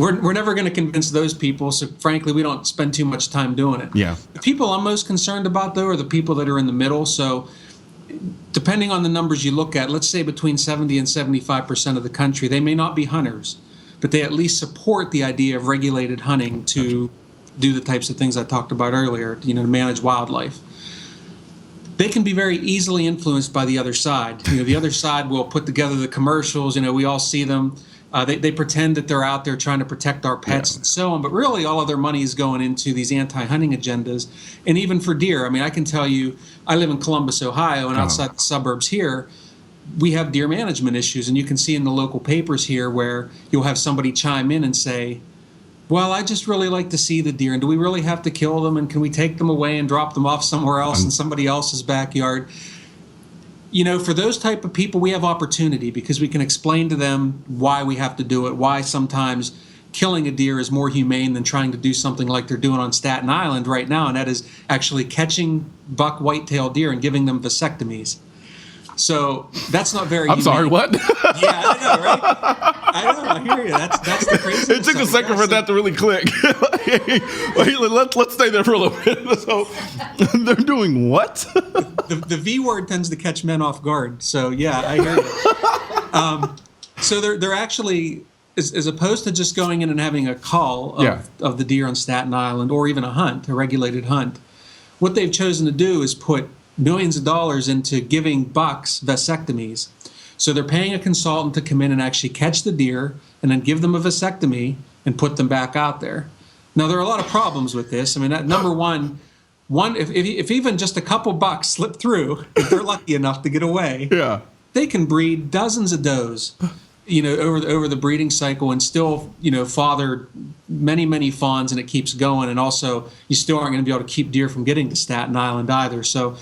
we're never going to convince those people. So frankly, we don't spend too much time doing it. Yeah. The people I'm most concerned about, though, are the people that are in the middle. So depending on the numbers you look at, let's say between 70 and 75% of the country, they may not be hunters, but they at least support the idea of regulated hunting to do the types of things I talked about earlier, to manage wildlife. They can be very easily influenced by the other side. The other side will put together the commercials. We all see them. They pretend that they're out there trying to protect our pets and so on, but really all of their money is going into these anti-hunting agendas. And even for deer, I can tell you, I live in Columbus, Ohio, and outside the suburbs here, we have deer management issues. And you can see in the local papers here where you'll have somebody chime in and say, well, I just really like to see the deer, and do we really have to kill them, and can we take them away and drop them off somewhere else in somebody else's backyard? For those type of people, we have opportunity because we can explain to them why we have to do it, why sometimes killing a deer is more humane than trying to do something like they're doing on Staten Island right now, and that is actually catching buck white-tailed deer and giving them vasectomies. So that's not very. I'm sorry, what? Yeah, I know, right? I hear you. That's the crazy. It took a second for that to really click. Let's stay there for a little bit. So they're doing what? The V word tends to catch men off guard. So yeah, I hear you. So they're actually, as opposed to just going in and having a call of the deer on Staten Island, or even a regulated hunt, what they've chosen to do is put millions of dollars into giving bucks vasectomies. So they're paying a consultant to come in and actually catch the deer and then give them a vasectomy and put them back out there. Now, there are a lot of problems with this. Number one, if even just a couple bucks slip through, if they're lucky enough to get away, they can breed dozens of does, over the breeding cycle, and still, father many, many fawns, and it keeps going. And also, you still aren't going to be able to keep deer from getting to Staten Island either. So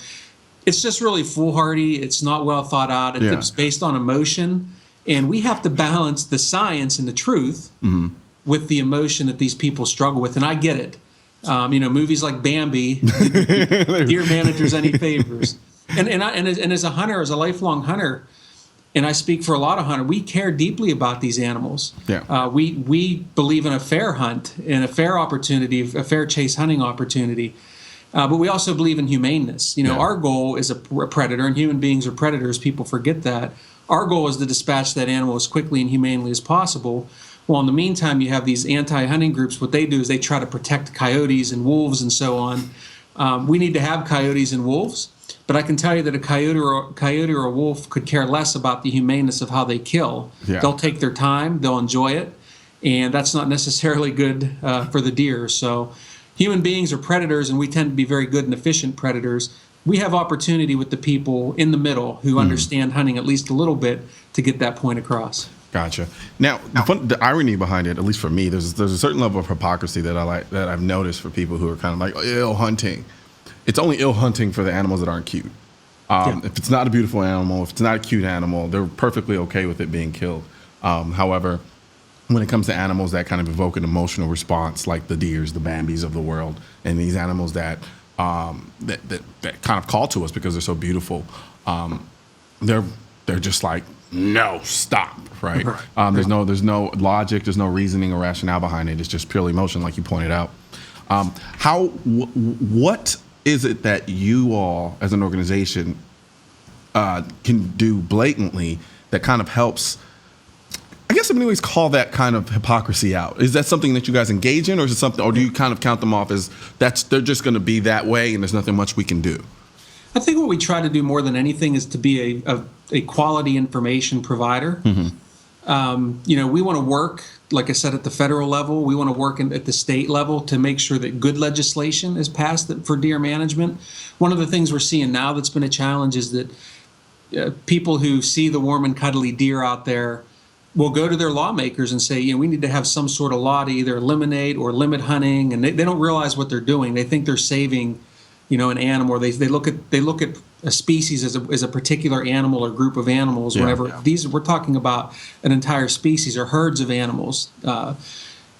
it's just really foolhardy. It's not well thought out. It's based on emotion. And we have to balance the science and the truth with the emotion that these people struggle with. And I get it. Movies like Bambi, deer managers any favors. And as a hunter, as a lifelong hunter, and I speak for a lot of hunters, we care deeply about these animals. We believe in a fair hunt and a fair opportunity, a fair chase hunting opportunity. But we also believe in humaneness. Our goal is a predator, and human beings are predators. People forget that. Our goal is to dispatch that animal as quickly and humanely as possible. Well, in the meantime, you have these anti-hunting groups. What they do is they try to protect coyotes and wolves and so on. We need to have coyotes and wolves. But I can tell you that a coyote or a wolf could care less about the humaneness of how they kill. They'll take their time, they'll enjoy it, and that's not necessarily good for the deer. So human beings are predators, and we tend to be very good and efficient predators. We have opportunity with the people in the middle who understand hunting at least a little bit to get that point across. Gotcha. Now, the irony behind it, at least for me, there's a certain level of hypocrisy that I've noticed for people who are kind of like ill hunting. It's only ill hunting for the animals that aren't cute. If it's not a beautiful animal, if it's not a cute animal, they're perfectly okay with it being killed. However, when it comes to animals that kind of evoke an emotional response, like the deers, the Bambis of the world, and these animals that kind of call to us because they're so beautiful, they're just like, no, stop, right? There's no logic, there's no reasoning or rationale behind it. It's just purely emotion, like you pointed out. What is it that you all, as an organization, can do blatantly that kind of helps, I guess in many ways, call that kind of hypocrisy out? Is that something that you guys engage in, or is it something, or do you kind of count them off as they're just going to be that way and there's nothing much we can do? I think what we try to do more than anything is to be a quality information provider. We want to work, like I said, at the federal level. We want to work at the state level to make sure that good legislation is passed for deer management. One of the things we're seeing now that's been a challenge is that people who see the warm and cuddly deer out there will go to their lawmakers and say, we need to have some sort of law to either eliminate or limit hunting, and they don't realize what they're doing. They think they're saving, an animal. Or they look at a species as a particular animal or group of animals. We're talking about an entire species or herds of animals.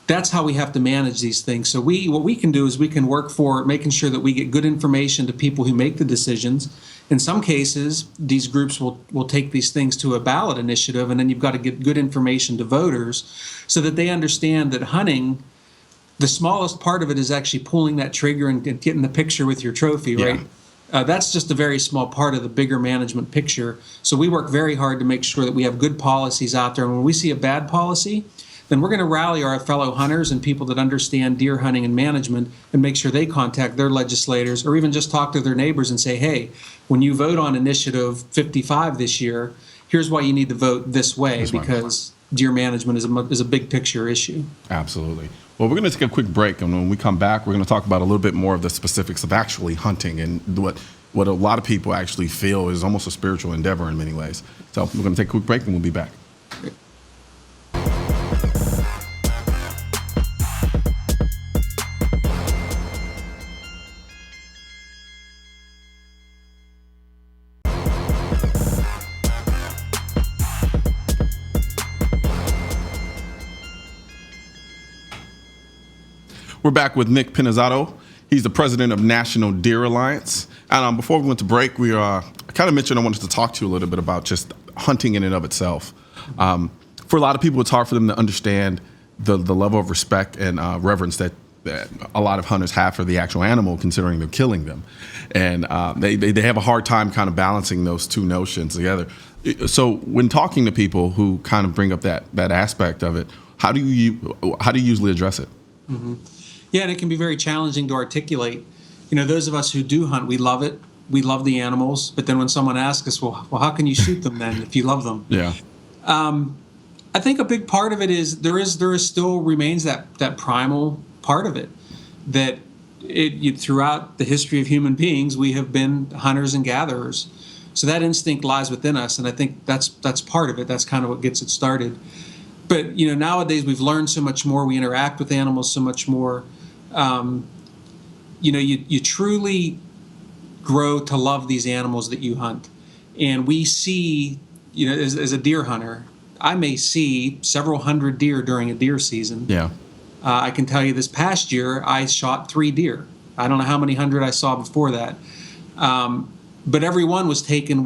That's how we have to manage these things. So what we can do is we can work for making sure that we get good information to people who make the decisions, In some cases, these groups will take these things to a ballot initiative, and then you've got to get good information to voters so that they understand that hunting, the smallest part of it is actually pulling that trigger and getting the picture with your trophy, right? That's just a very small part of the bigger management picture. So we work very hard to make sure that we have good policies out there. And when we see a bad policy, then we're going to rally our fellow hunters and people that understand deer hunting and management and make sure they contact their legislators or even just talk to their neighbors and say, hey, when you vote on Initiative 55 this year, here's why you need to vote this way, because deer management is a big picture issue. Absolutely. Well, we're going to take a quick break, and when we come back, we're going to talk about a little bit more of the specifics of actually hunting and what a lot of people actually feel is almost a spiritual endeavor in many ways. So we're going to take a quick break, and we'll be back. We're back with Nick Pinizzotto. He's the president of National Deer Alliance. And before we went to break, I kind of mentioned I wanted to talk to you a little bit about just hunting in and of itself. For a lot of people, it's hard for them to understand the level of respect and reverence that a lot of hunters have for the actual animal, considering they're killing them. And they have a hard time kind of balancing those two notions together. So when talking to people who kind of bring up that aspect of it, how do you usually address it? Mm-hmm. Yeah, and it can be very challenging to articulate. Those of us who do hunt, we love it. We love the animals. But then when someone asks us, well, how can you shoot them then if you love them? Yeah. I think a big part of it is there still remains that primal part of it, that throughout the history of human beings, we have been hunters and gatherers. So that instinct lies within us, and I think that's part of it. That's kind of what gets it started. But nowadays we've learned so much more. We interact with animals so much more. You truly grow to love these animals that you hunt. And we see, as a deer hunter, I may see several hundred deer during a deer season. Yeah. I can tell you this past year, I shot 3 deer. I don't know how many hundred I saw before that. But every one was taken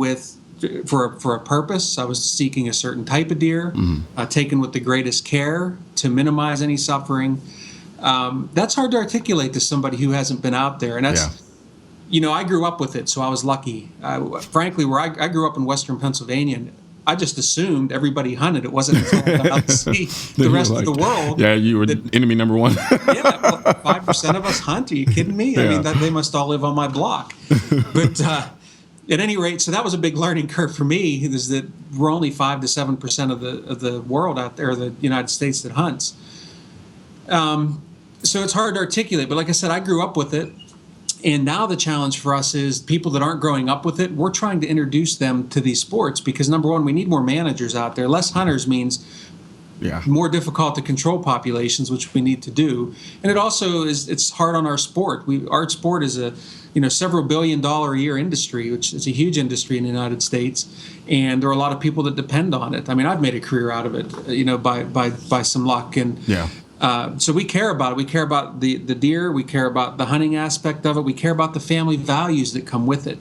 for a purpose. I was seeking a certain type of deer, taken with the greatest care to minimize any suffering. That's hard to articulate to somebody who hasn't been out there. And that's, I grew up with it, so I was lucky. Frankly, where I grew up in Western Pennsylvania, and I just assumed everybody hunted. It wasn't until I got out to see the rest of the world. Yeah, you were enemy number one. 5% of us hunt. Are you kidding me? Yeah. I mean, they must all live on my block. But at any rate, so that was a big learning curve for me, is that we're only 5 to 7% of the world out there, the United States, that hunts. So it's hard to articulate. But like I said, I grew up with it. And now the challenge for us is people that aren't growing up with it, we're trying to introduce them to these sports because, number one, we need more managers out there. Less hunters means more difficult to control populations, which we need to do. And it also it's hard on our sport. Our sport is a several $1 billion a year industry, which is a huge industry in the United States. And there are a lot of people that depend on it. I mean, I've made a career out of it, by some luck. And so we care about it. We care about the deer. We care about the hunting aspect of it. We care about the family values that come with it.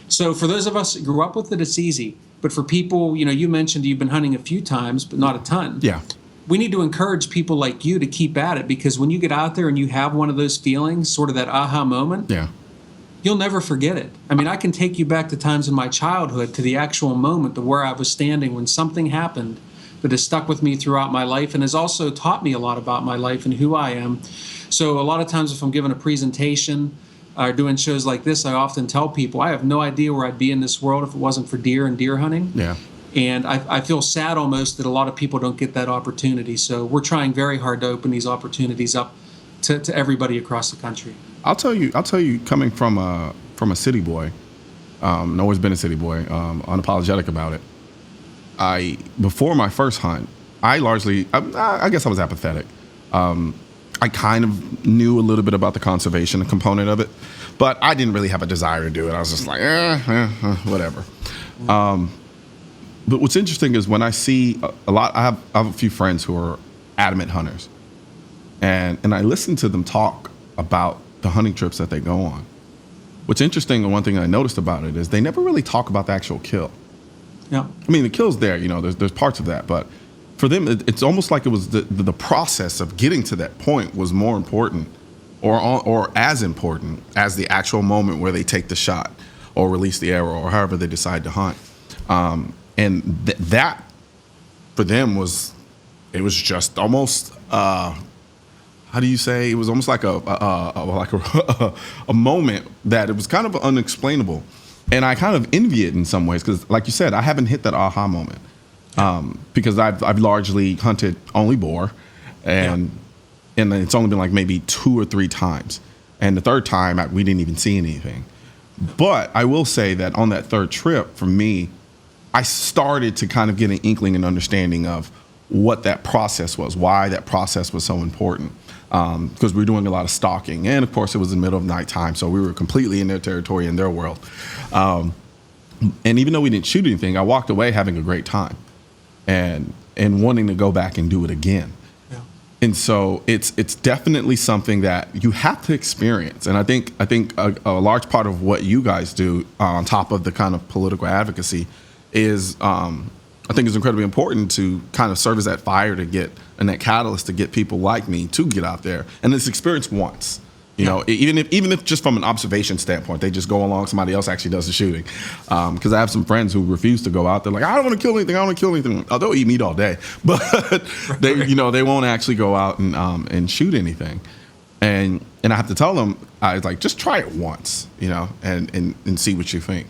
So for those of us that grew up with it, it's easy. But for people, you mentioned you've been hunting a few times, but not a ton. Yeah. We need to encourage people like you to keep at it, because when you get out there and you have one of those feelings, sort of that aha moment, you'll never forget it. I mean, I can take you back to times in my childhood, to the actual moment of where I was standing when something happened that has stuck with me throughout my life and has also taught me a lot about my life and who I am. So a lot of times if I'm giving a presentation or doing shows like this, I often tell people I have no idea where I'd be in this world if it wasn't for deer and deer hunting. Yeah. And I feel sad almost that a lot of people don't get that opportunity. So we're trying very hard to open these opportunities up to everybody across the country. I'll tell you, coming from a city boy, always been a city boy, unapologetic about it. Before my first hunt, I guess I was apathetic. I kind of knew a little bit about the conservation component of it, but I didn't really have a desire to do it. I was just like, whatever. But what's interesting is when I see a lot, I have a few friends who are adamant hunters, and I listen to them talk about the hunting trips that they go on what's interesting, and one thing I noticed about it is they never really talk about the actual kill. Yeah. I mean, the kill's there, there's parts of that, but for them, it's almost like it was the process of getting to that point was more important, or as important as the actual moment where they take the shot or release the arrow or however they decide to hunt. And that for them was just almost how do you say, it was almost like a moment that it was kind of unexplainable, and I kind of envy it in some ways because, like you said, I haven't hit that aha moment because I've largely hunted only boar, and it's only been like maybe 2 or 3 times, and the third time we didn't even see anything. But I will say that on that third trip, for me, I started to kind of get an inkling and understanding of what that process was, why that process was so important. Because we were doing a lot of stalking. And of course, it was in the middle of nighttime, so we were completely in their territory, in their world. And even though we didn't shoot anything, I walked away having a great time and wanting to go back and do it again. Yeah. And so it's definitely something that you have to experience. And I think a large part of what you guys do on top of the kind of political advocacy is I think it's incredibly important to kind of serve as that fire to get, and that catalyst to get people like me to get out there and this experience once. You know, even if just from an observation standpoint, they just go along, somebody else actually does the shooting. Because I have some friends who refuse to go out. They're like, I don't want to kill anything. I don't want to kill anything. Oh, they'll eat meat all day, but they won't actually go out and shoot anything. And I have to tell them, I was like, just try it once, and see what you think.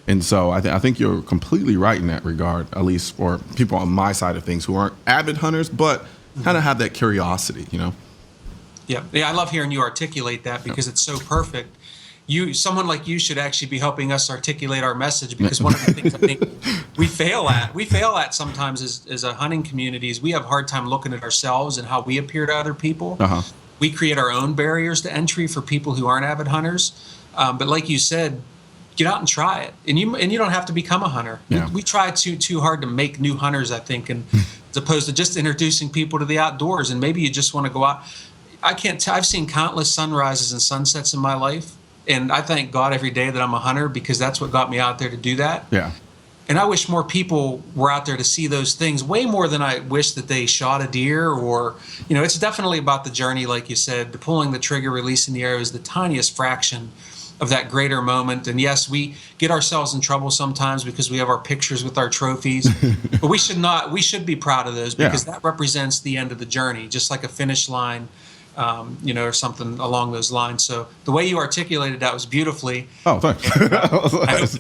And so I think you're completely right in that regard, at least for people on my side of things who aren't avid hunters, but kind of have that curiosity, Yeah, I love hearing you articulate that because it's so perfect. Someone like you should actually be helping us articulate our message, because one of the things I think we fail at sometimes as a hunting community is we have a hard time looking at ourselves and how we appear to other people. Uh-huh. We create our own barriers to entry for people who aren't avid hunters. But like you said, get out and try it, and you don't have to become a hunter. Yeah. We try too hard to make new hunters, I think, and as opposed to just introducing people to the outdoors. And maybe you just want to go out. I've seen countless sunrises and sunsets in my life, and I thank God every day that I'm a hunter, because that's what got me out there to do that. Yeah. And I wish more people were out there to see those things, way more than I wish that they shot a deer, or, it's definitely about the journey, like you said. The pulling the trigger, releasing the arrow is the tiniest fraction of that greater moment. And yes, we get ourselves in trouble sometimes because we have our pictures with our trophies, but we should not. We should be proud of those, because that represents the end of the journey, just like a finish line, or something along those lines. So the way you articulated that was beautifully. Oh, thanks.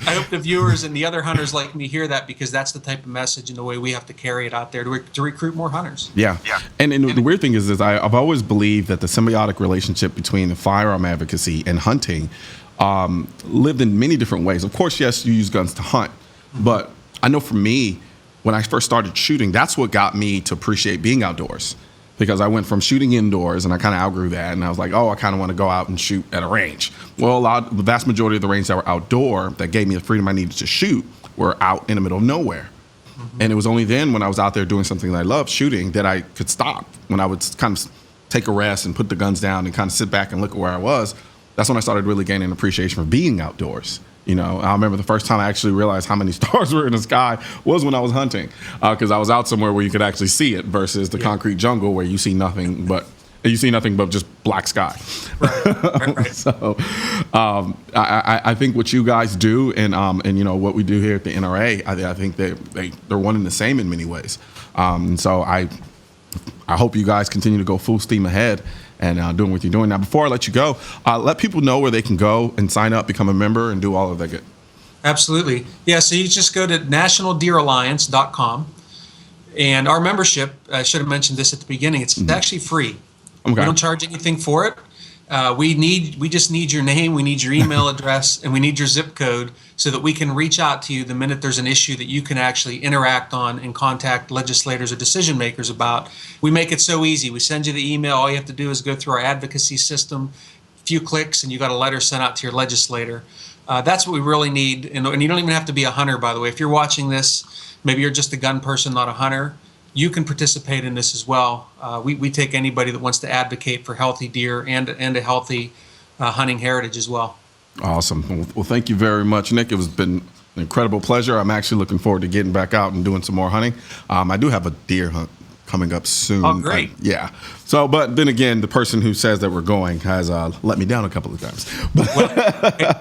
I hope the viewers and the other hunters like me hear that, because that's the type of message and the way we have to carry it out there to recruit more hunters. Yeah. And the weird thing is I've always believed that the symbiotic relationship between the firearm advocacy and hunting lived in many different ways. Of course, yes, you use guns to hunt, but I know for me, when I first started shooting, that's what got me to appreciate being outdoors, because I went from shooting indoors and I kind of outgrew that, and I was like, I kind of want to go out and shoot at a range. Well, the vast majority of the ranges that were outdoor that gave me the freedom I needed to shoot were out in the middle of nowhere. Mm-hmm. And it was only then, when I was out there doing something that I loved, shooting, that I could stop. When I would kind of take a rest and put the guns down and kind of sit back and look at where I was, that's when I started really gaining appreciation for being outdoors. I remember the first time I actually realized how many stars were in the sky was when I was hunting, because I was out somewhere where you could actually see it, versus the concrete jungle where you see nothing but just black sky. Right. So I think what you guys do and what we do here at the NRA, I think they're one and the same in many ways. So I hope you guys continue to go full steam ahead and doing what you're doing. Now, before I let you go, let people know where they can go and sign up, become a member, and do all of that good. Absolutely. Yeah, so you just go to nationaldeeralliance.com. And our membership, I should have mentioned this at the beginning, it's actually free. Okay. We don't charge anything for it. We just need your name, we need your email address, and we need your zip code, so that we can reach out to you the minute there's an issue that you can actually interact on and contact legislators or decision makers about. We make it so easy. We send you the email. All you have to do is go through our advocacy system, a few clicks, and you got a letter sent out to your legislator. That's what we really need. And you don't even have to be a hunter, by the way. If you're watching this, maybe you're just a gun person, not a hunter, you can participate in this as well. We take anybody that wants to advocate for healthy deer and a healthy hunting heritage as well. Awesome. Well, thank you very much, Nick. It's been an incredible pleasure. I'm actually looking forward to getting back out and doing some more hunting. I do have a deer hunt coming up soon. Oh, great. Yeah. So, but then again, the person who says that we're going has let me down a couple of times. Well,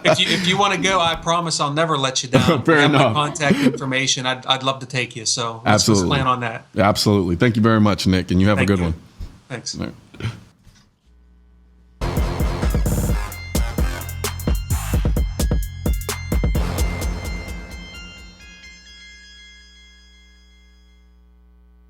if you want to go, I promise I'll never let you down. Fair enough. My contact information. I'd love to take you. So let's Absolutely. plan on that. Absolutely. Thank you very much, Nick, and you have a good one. Thanks. All right.